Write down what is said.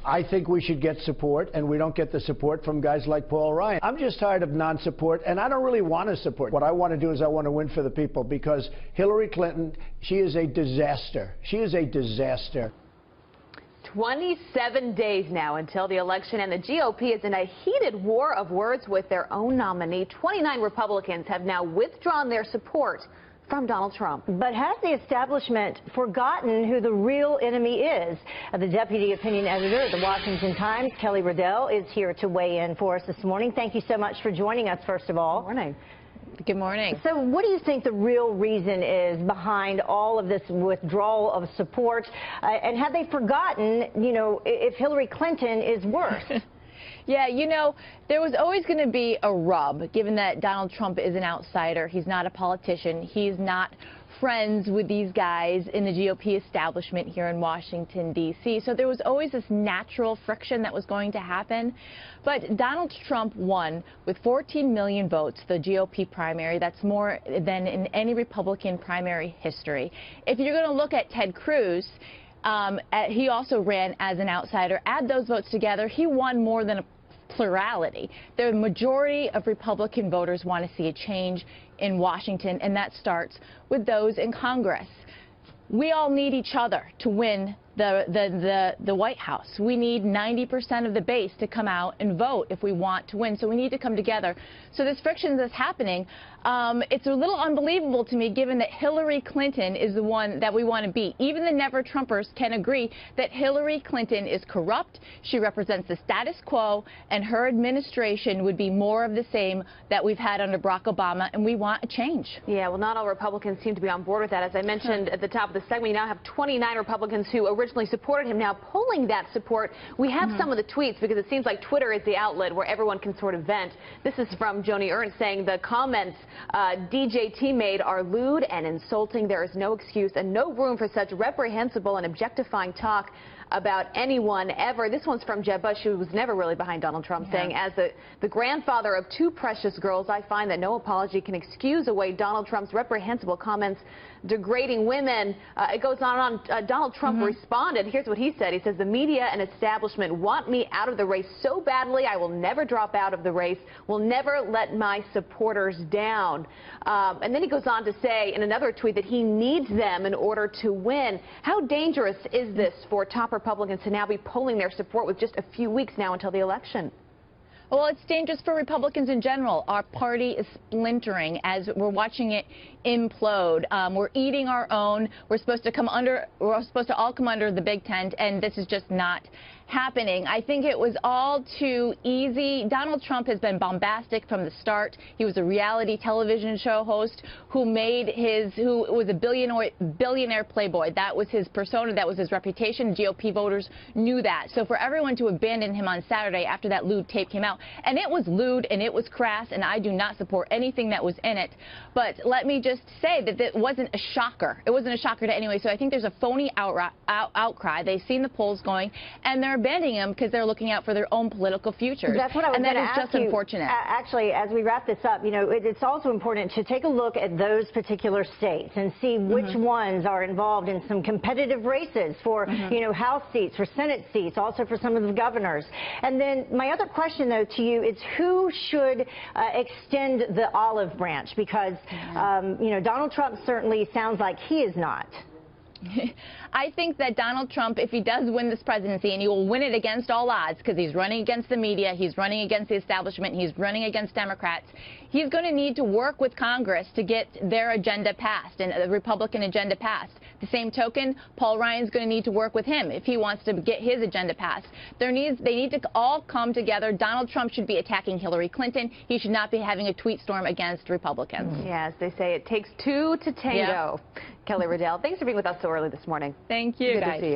I think we should get support, and we don't get the support from guys like Paul Ryan. I'm just tired of non-support, and I don't really want to support. What I want to do is I want to win for the people, because Hillary Clinton, she is a disaster. She is a disaster. 27 days now until the election, and the GOP is in a heated war of words with their own nominee. 29 Republicans have now withdrawn their support from Donald Trump. But has the establishment forgotten who the real enemy is? The deputy opinion editor at the Washington Times, Kelly Riddell, is here to weigh in for us this morning. Thank you so much for joining us, first of all. Good morning. Good morning. So what do you think the real reason is behind all of this withdrawal of support? And have they forgotten, you know, if Hillary Clinton is worse? Yeah, you know, there was always going to be a rub, given that Donald Trump is an outsider. He's not a politician. He's not friends with these guys in the GOP establishment here in Washington, D.C. So there was always this natural friction that was going to happen. But Donald Trump won with 14 million votes, the GOP primary. That's more than in any Republican primary history. If you're going to look at Ted Cruz, he also ran as an outsider. Add those votes together, he won more than a plurality. The majority of Republican voters want to see a change in Washington, and that starts with those in Congress. We all need each other to win the White House. We need 90% of the base to come out and vote if we want to win. So we need to come together. So this friction that's happening, it's a little unbelievable to me, given that Hillary Clinton is the one that we want to beat. Even the never-Trumpers can agree that Hillary Clinton is corrupt. She represents the status quo, and her administration would be more of the same that we've had under Barack Obama, and we want a change. Yeah, well, not all Republicans seem to be on board with that. As I mentioned at the top of the segment, we now have 29 Republicans who originally supported him now polling that support. We have some of the tweets, because it seems like Twitter is the outlet where everyone can sort of vent. This is from Joni Ernst saying the comments DJT made are lewd and insulting. There is no excuse and no room for such reprehensible and objectifying talk about anyone ever. This one's from Jeb Bush, who was never really behind Donald Trump, saying, as the grandfather of two precious girls, I find that no apology can excuse away Donald Trump's reprehensible comments degrading women. It goes on and on. Donald Trump responded. Here's what he said. He says, the media and establishment want me out of the race so badly, I will never drop out of the race, will never let my supporters down. And then he goes on to say in another tweet that he needs them in order to win. How dangerous is this for top Republicans to now be polling their support with just a few weeks now until the election? Well, it's dangerous for Republicans in general. Our party is splintering as we're watching it implode. We're eating our own. We're supposed to all come under the big tent, and this is just not happening. I think it was all too easy. Donald Trump has been bombastic from the start. He was a reality television show host who was a billionaire playboy. That was his persona. That was his reputation. GOP voters knew that. So for everyone to abandon him on Saturday after that lewd tape came out, and it was lewd and it was crass, and I do not support anything that was in it. But let me just say that it wasn't a shocker. It wasn't a shocker to anyone. So I think there's a phony outcry. They've seen the polls going, and they're abandoning him because they're looking out for their own political futures. That's what I was going to ask you. And that is just unfortunate. Actually, as we wrap this up, you know, it's also important to take a look at those particular states and see which ones are involved in some competitive races for, you know, House seats, for Senate seats, also for some of the governors. And then my other question, though, to you is who should extend the olive branch? Because, you know, Donald Trump certainly sounds like he is not. I think that Donald Trump, if he does win this presidency, and he will win it against all odds because he's running against the media, he's running against the establishment, he's running against Democrats, he's going to need to work with Congress to get their agenda passed and the Republican agenda passed. The same token, Paul Ryan's going to need to work with him if he wants to get his agenda passed. They need to all come together. Donald Trump should be attacking Hillary Clinton. He should not be having a tweet storm against Republicans. Yes, they say it takes two to tango. Kelly Riddell, thanks for being with us so early this morning. Thank you, Good guys. to see you.